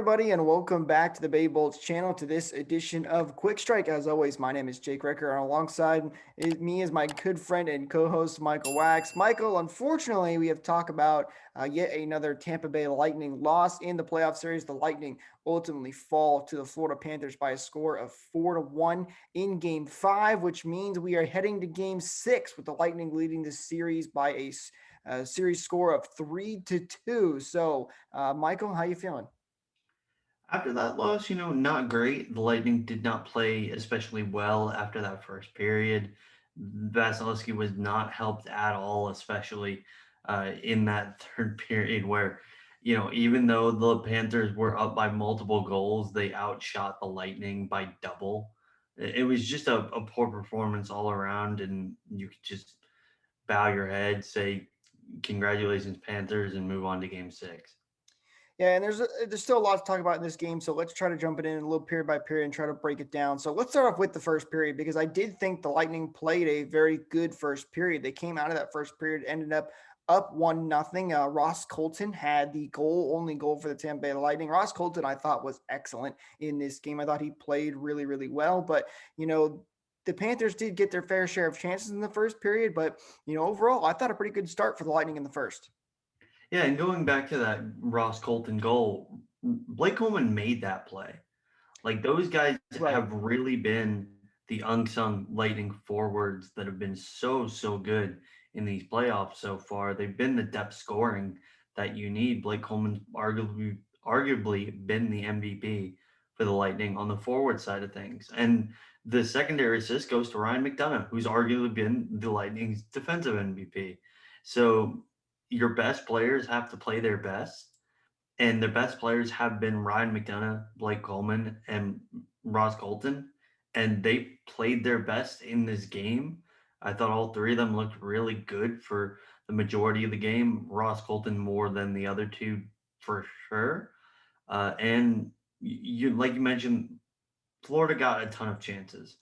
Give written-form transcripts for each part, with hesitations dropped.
everybody, and welcome back to the Bay Bolts channel to this edition of Quick Strike. As always, my name is Jake Recker, and alongside me is my good friend and co-host Michael Wax. Michael, unfortunately, we have talked about yet another Tampa Bay Lightning loss in the playoff series. The Lightning ultimately fall to the Florida Panthers by a score of 4-1 in Game 5, which means we are heading to Game 6 with the Lightning leading the series by a series score of 3-2. So, Michael, how you feeling? After that loss, not great. The Lightning did not play especially well after that first period. Vasilevsky was not helped at all, especially in that third period where, even though the Panthers were up by multiple goals, they outshot the Lightning by double. It was just a poor performance all around, and you could just bow your head, say, congratulations, Panthers, and move on to game six. Yeah, and there's still a lot to talk about in this game, so let's try to jump it in a little period by period and try to break it down. So let's start off with the first period because I did think the Lightning played a very good first period. They came out of that first period, ended up 1-0. Ross Colton had the only goal for the Tampa Bay Lightning. Ross Colton, I thought, was excellent in this game. I thought he played really, really well, but you know. The Panthers did get their fair share of chances in the first period, but overall, I thought a pretty good start for the Lightning in the first. Yeah, and going back to that Ross Colton goal, Blake Coleman made that play. Like those guys Right. have really been the unsung Lightning forwards that have been so good in these playoffs so far. They've been the depth scoring that you need. Blake Coleman's arguably been the MVP for the Lightning on the forward side of things. And the secondary assist goes to Ryan McDonough, who's arguably been the Lightning's defensive MVP. So your best players have to play their best, and the best players have been Ryan McDonough, Blake Coleman, and Ross Colton, and they played their best in this game. I thought all three of them looked really good for the majority of the game. Ross Colton more than the other two for sure. And you, like you mentioned, Florida got a ton of chances.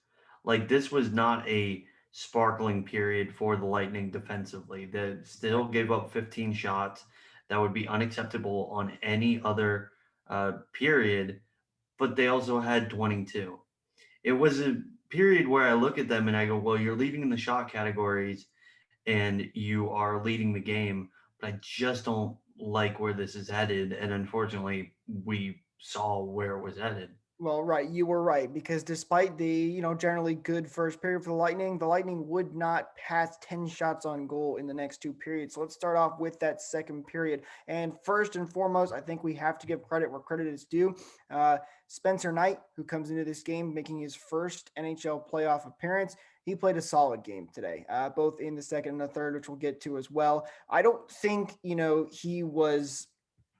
Like this was not a sparkling period for the Lightning defensively. They still gave up 15 shots. That would be unacceptable on any other period, but they also had 22. It was a period where I look at them and I go, well, you're leading in the shot categories and you are leading the game, but I just don't like where this is headed. And unfortunately, we saw where it was headed. Well, right, you were right because despite the generally good first period for the Lightning would not pass 10 shots on goal in the next two periods. So let's start off with that second period. And first and foremost, I think we have to give credit where credit is due. Spencer Knight, who comes into this game making his first NHL playoff appearance, he played a solid game today, both in the second and the third, which we'll get to as well. I don't think he was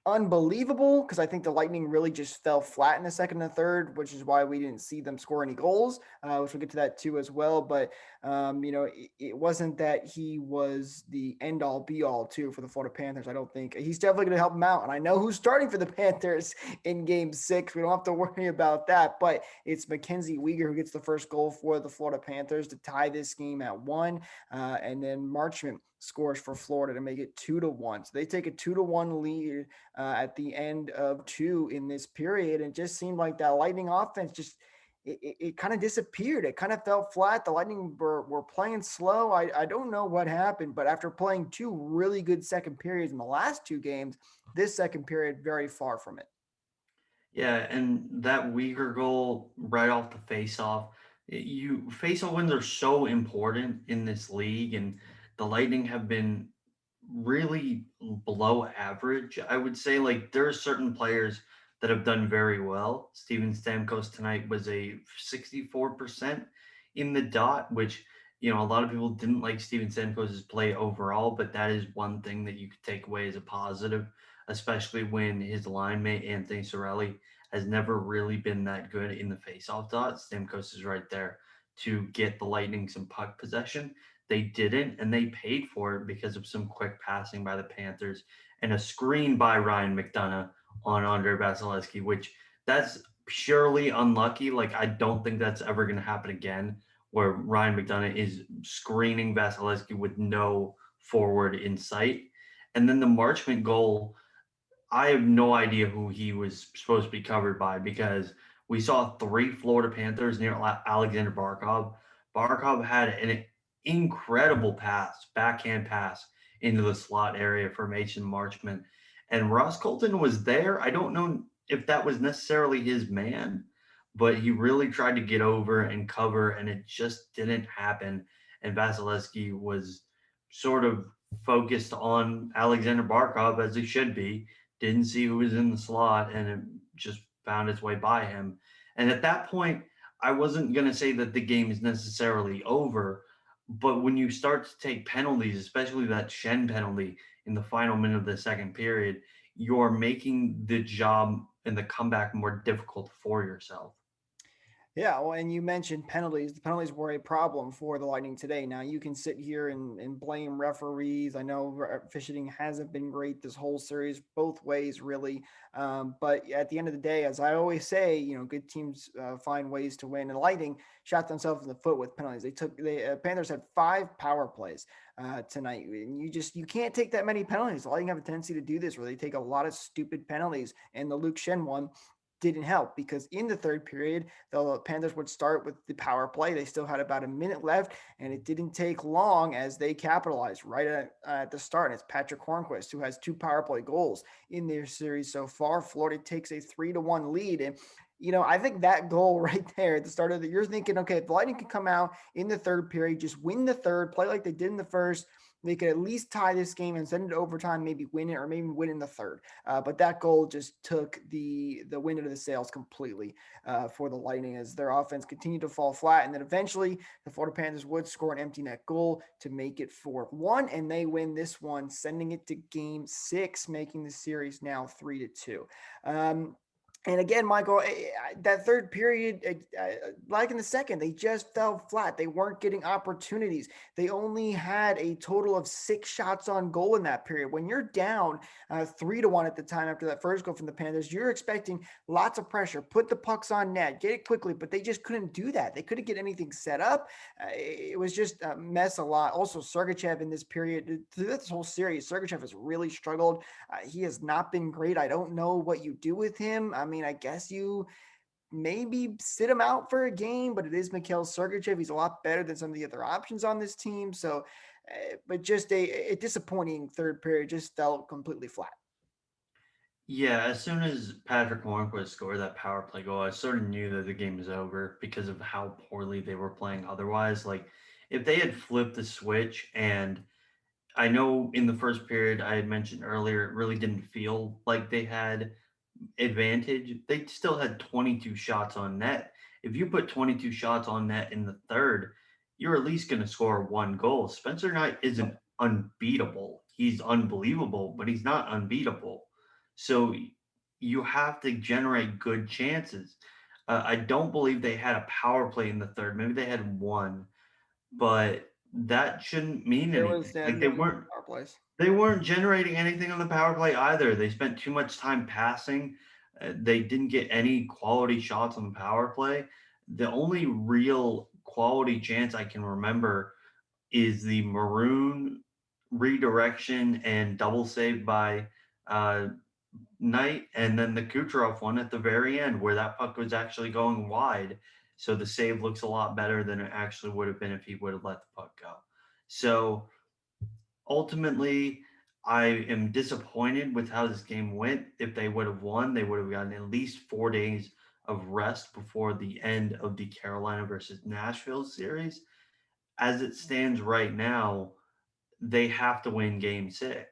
unbelievable because I think the Lightning really just fell flat in the second and the third, which is why we didn't see them score any goals, which we'll get to that too as well. But, it wasn't that he was the end all be all too for the Florida Panthers. I don't think he's definitely going to help them out. And I know who's starting for the Panthers in game six. We don't have to worry about that, but it's Mackenzie Weegar who gets the first goal for the Florida Panthers to tie this game at 1. And then Marchment scores for Florida to make it 2-1. So they take a 2-1 lead at the end of two in this period. And it just seemed like that Lightning offense just it kind of disappeared. It kind of fell flat. The Lightning were playing slow. I don't know what happened, but after playing two really good second periods in the last two games, this second period very far from it. Yeah, and that Uyghur goal right off the face-off, face-off wins are so important in this league, and the Lightning have been really below average. I would say like there are certain players that have done very well. Steven Stamkos tonight was a 64% in the dot, which a lot of people didn't like Steven Stamkos' play overall, but that is one thing that you could take away as a positive, especially when his line mate Anthony Sorelli has never really been that good in the faceoff dot. Stamkos is right there to get the Lightning some puck possession. They didn't, and they paid for it because of some quick passing by the Panthers and a screen by Ryan McDonough on Andre Vasilevsky, which that's purely unlucky. Like I don't think that's ever going to happen again, where Ryan McDonough is screening Vasilevsky with no forward in sight. And then the Marchment goal, I have no idea who he was supposed to be covered by because we saw three Florida Panthers near Alexander Barkov. Barkov had an incredible pass, backhand pass into the slot area for Mason Marchment. And Ross Colton was there. I don't know if that was necessarily his man, but he really tried to get over and cover, and it just didn't happen. And Vasilevsky was sort of focused on Alexander Barkov as he should be, didn't see who was in the slot, and it just found its way by him. And at that point, I wasn't going to say that the game is necessarily over, but when you start to take penalties, especially that Shen penalty in the final minute of the second period, you're making the job and the comeback more difficult for yourself. Yeah, well, and you mentioned penalties. The penalties were a problem for the Lightning today. Now, you can sit here and blame referees. I know officiating hasn't been great this whole series, both ways, really. But at the end of the day, as I always say, good teams find ways to win. And Lightning shot themselves in the foot with penalties. The Panthers had 5 power plays tonight, and you can't take that many penalties. The Lightning have a tendency to do this, where they take a lot of stupid penalties, and the Luke Shen one didn't help because in the third period, the Panthers would start with the power play. They still had about a minute left, and it didn't take long as they capitalized right at the start. And it's Patrick Hornquist who has 2 power play goals in their series so far. Florida takes a 3-1 lead. And I think that goal right there at the start of the, you're thinking, okay, if the Lightning can come out in the third period, just win the third, play like they did in the first, they could at least tie this game and send it to overtime, maybe win it, or maybe win in the third. But that goal just took the wind out of the sails completely for the Lightning as their offense continued to fall flat. And then eventually the Florida Panthers would score an empty net goal to make it 4-1, and they win this one, sending it to game 6, making the series now 3-2. And again, Michael, that third period, like in the second, they just fell flat. They weren't getting opportunities. They only had a total of 6 shots on goal in that period. When you're down 3-1 at the time after that first goal from the Panthers, you're expecting lots of pressure, put the pucks on net, get it quickly, but they just couldn't do that. They couldn't get anything set up. It was just a mess a lot. Also, Sergachev in this period, through this whole series, Sergachev has really struggled. He has not been great. I don't know what you do with him. I mean, I guess you maybe sit him out for a game, but it is Mikhail Sergachev. He's a lot better than some of the other options on this team. So, but just a disappointing third period, just felt completely flat. Yeah, as soon as Patrick Hornquist scored that power play goal, I sort of knew that the game was over because of how poorly they were playing otherwise. Like, if they had flipped the switch, and I know in the first period I had mentioned earlier, it really didn't feel like they had advantage. They still had 22 shots on net. If you put 22 shots on net in the third, you're at least going to score one goal. Spencer Knight isn't unbeatable. He's unbelievable, but he's not unbeatable. So you have to generate good chances. I don't believe they had a power play in the third. Maybe they had one, but that shouldn't mean There anything. was Like no power plays. they weren't generating anything on the power play either. They spent too much time passing. They didn't get any quality shots on the power play. The only real quality chance I can remember is the Maroon redirection and double save by uh, Knight, and then the Kucherov one at the very end where that puck was actually going wide. So the save looks a lot better than it actually would have been if he would have let the puck go. So ultimately, I am disappointed with how this game went. If they would have won, they would have gotten at least 4 days of rest before the end of the Carolina versus Nashville series. As it stands right now, they have to win game 6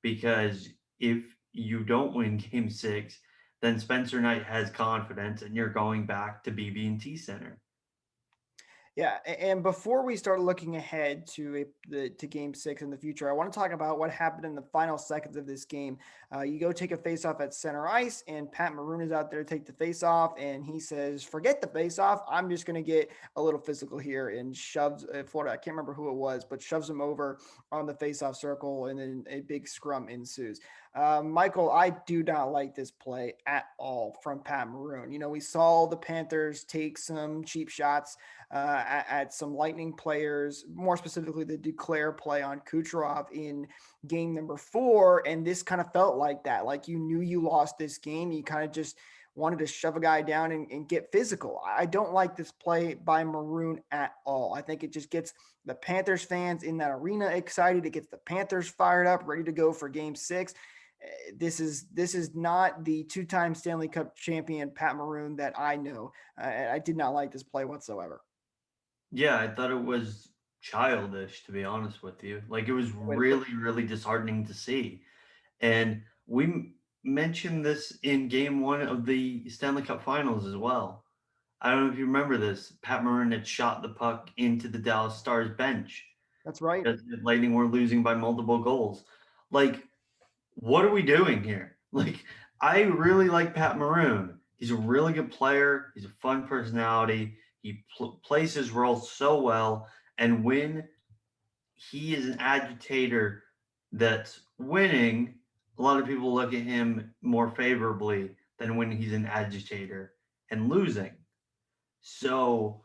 because if you don't win game 6, then Spencer Knight has confidence and you're going back to BB&T Center. Yeah, and before we start looking ahead to Game 6 in the future, I want to talk about what happened in the final seconds of this game. You go take a face-off at center ice, and Pat Maroon is out there to take the face-off, and he says, "Forget the face-off. I'm just going to get a little physical here," and shoves Florida. I can't remember who it was, but shoves him over on the face-off circle, and then a big scrum ensues. Michael, I do not like this play at all from Pat Maroon. We saw the Panthers take some cheap shots at some Lightning players, more specifically the Duclair play on Kucherov in game number 4. And this kind of felt like that. Like you knew you lost this game. You kind of just wanted to shove a guy down and get physical. I don't like this play by Maroon at all. I think it just gets the Panthers fans in that arena excited. It gets the Panthers fired up, ready to go for game 6. This is not the two-time Stanley Cup champion Pat Maroon that I know. I did not like this play whatsoever. Yeah, I thought it was childish, to be honest with you. Like, it was Way to put really, really disheartening to see. And we mentioned this in game one of the Stanley Cup Finals as well. I don't know if you remember this. Pat Maroon had shot the puck into the Dallas Stars bench That's right. because the Lightning were losing by multiple goals. Like, what are we doing here? Like, I really like Pat Maroon. He's a really good player. He's a fun personality. He plays his role so well. And when he is an agitator that's winning, a lot of people look at him more favorably than when he's an agitator and losing. So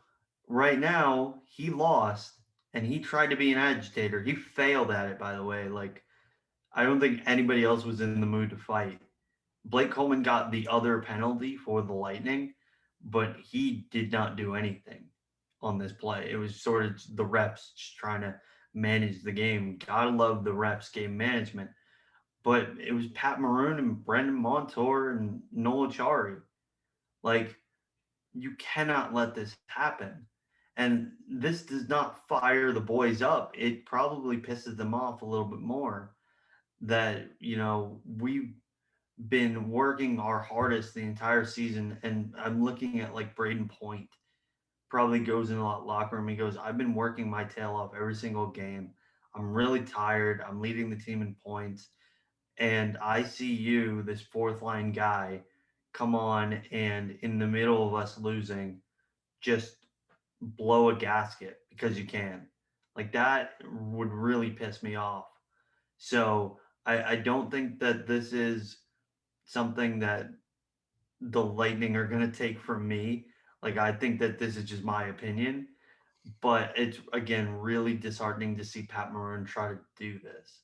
right now, he lost and he tried to be an agitator. He failed at it, by the way. Like, I don't think anybody else was in the mood to fight. Blake Coleman got the other penalty for the Lightning, but he did not do anything on this play. It was sort of the refs just trying to manage the game. Gotta love the refs' game management. But it was Pat Maroon and Brendan Montour and Noel Chari. Like, you cannot let this happen. And this does not fire the boys up. It probably pisses them off a little bit more that, we've been working our hardest the entire season. And I'm looking at like Braden Point probably goes in the locker room. He goes, I've been working my tail off every single game. I'm really tired. I'm leading the team in points. And I see you, this fourth line guy, come on and in the middle of us losing, just blow a gasket because you can. Like that would really piss me off. So I don't think that this is something that the Lightning are going to take from me. Like, I think that this is just my opinion, but it's again really disheartening to see Pat Maroon try to do this.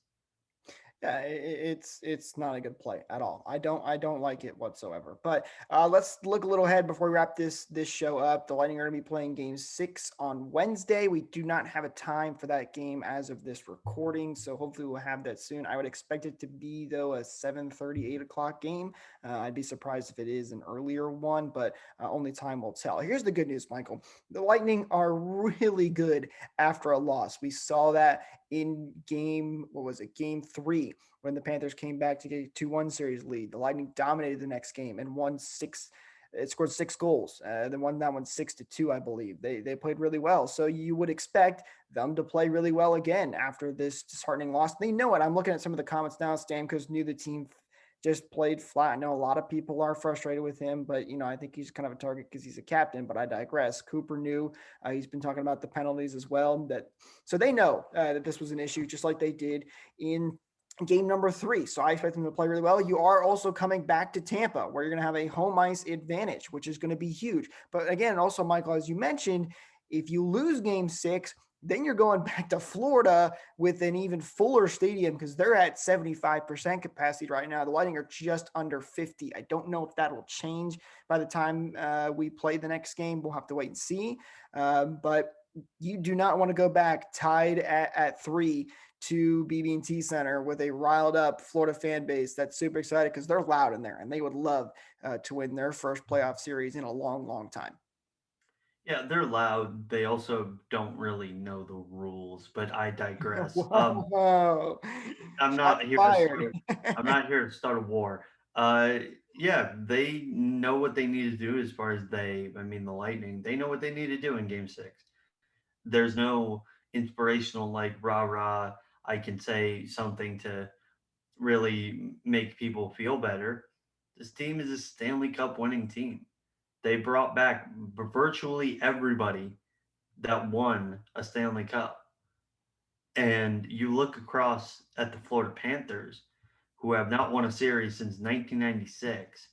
Yeah, it's not a good play at all. I don't like it whatsoever. But let's look a little ahead before we wrap this show up. The Lightning are going to be playing Game 6 on Wednesday. We do not have a time for that game as of this recording, so hopefully we'll have that soon. I would expect it to be though a 7:30, 8 o'clock game. I'd be surprised if it is an earlier one, but only time will tell. Here's the good news, Michael. The Lightning are really good after a loss. We saw that in game 3 when the Panthers came back to get a 2-1 series lead. The Lightning dominated the next game and won six. It scored 6 goals. Then won that one 6-2, I believe. They played really well. So you would expect them to play really well again after this disheartening loss. They know it. I'm looking at some of the comments now. Stamkos knew the team just played flat. I know a lot of people are frustrated with him, but I think he's kind of a target because he's a captain. But I digress. Cooper knew he's been talking about the penalties as well. So they know that this was an issue, just like they did in game number 3. So I expect them to play really well. You are also coming back to Tampa, where you're going to have a home ice advantage, which is going to be huge. But again, also Michael, as you mentioned, if you lose game 6, then you're going back to Florida with an even fuller stadium because they're at 75% capacity right now. The Lightning are just under 50. I don't know if that will change by the time we play the next game. We'll have to wait and see. But you do not want to go back tied at 3 to BB&T Center with a riled up Florida fan base that's super excited because they're loud in there and they would love to win their first playoff series in a long, long time. Yeah, they're loud. They also don't really know the rules, but I digress. Whoa. I'm Shots not here to fired. I'm not here to start a war. Uh, yeah, they know what they need to do as far as the Lightning, they know what they need to do in game 6. There's no inspirational, like, rah rah, I can say something to really make people feel better. This team is a Stanley Cup winning team. They brought back virtually everybody that won a Stanley Cup. And you look across at the Florida Panthers, who have not won a series since 1996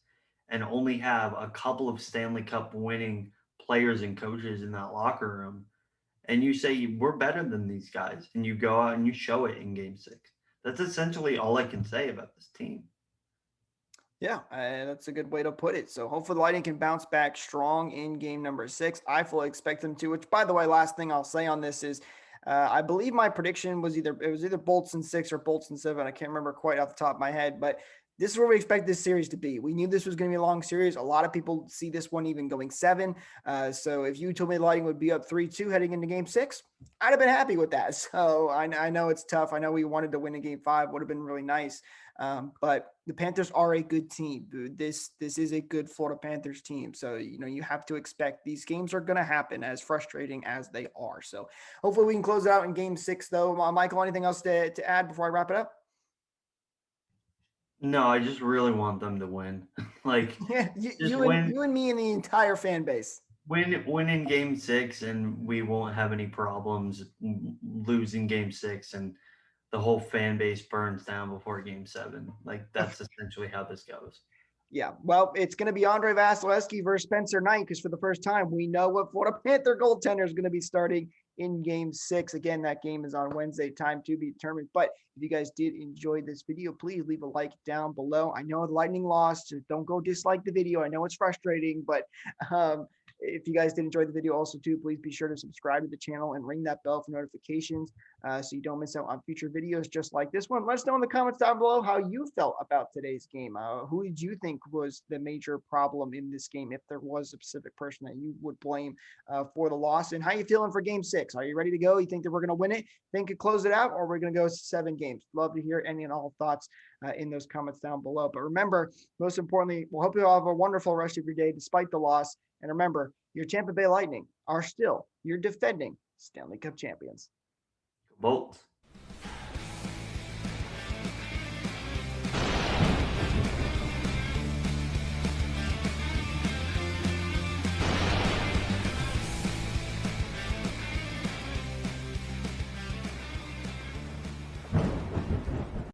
and only have a couple of Stanley Cup winning players and coaches in that locker room, and you say we're better than these guys, and you go out and you show it in Game 6. That's essentially all I can say about this team. Yeah, that's a good way to put it. So hopefully the Lightning can bounce back strong in game number 6. I fully expect them to. Which, by the way, last thing I'll say on this is, I believe my prediction was either Bolts in 6 or Bolts in 7. I can't remember quite off the top of my head, but this is where we expect this series to be. We knew this was going to be a long series. A lot of people see this one even going 7. So if you told me the Lightning would be up 3-2 heading into game 6, I'd have been happy with that. So I know it's tough. I know we wanted to win in game 5. Would have been really nice. But the Panthers are a good team. This is a good Florida Panthers team. So, you have to expect these games are going to happen, as frustrating as they are. So hopefully we can close it out in game 6, though. Michael, anything else to add before I wrap it up? No, I just really want them to win. Like, Yeah, just you and me and the entire fan base. win in Game 6, and we won't have any problems losing Game 6, and the whole fan base burns down before Game 7. Like, that's essentially how this goes. Yeah, well, it's going to be Andre Vasilevsky versus Spencer Knight, because for the first time, we know what Florida Panther goaltender is going to be starting in game 6. Again, that game is on Wednesday, time to be determined. But if you guys did enjoy this video, please leave a like down below. I know the Lightning lost, so don't go dislike the video. I know it's frustrating, but if you guys did enjoy the video also too, please be sure to subscribe to the channel and ring that bell for notifications, so you don't miss out on future videos just like this one. Let us know in the comments down below how you felt about today's game. Who did you think was the major problem in this game, if there was a specific person that you would blame for the loss? And how you feeling for game 6? Are you ready to go? You think that we're going to win it, think it close it out, or we're going to go 7 games? Love to hear any and all thoughts in those comments down below. But remember, most importantly, we'll hope you all have a wonderful rest of your day despite the loss. And remember, your Tampa Bay Lightning are still your defending Stanley Cup champions. Bolts.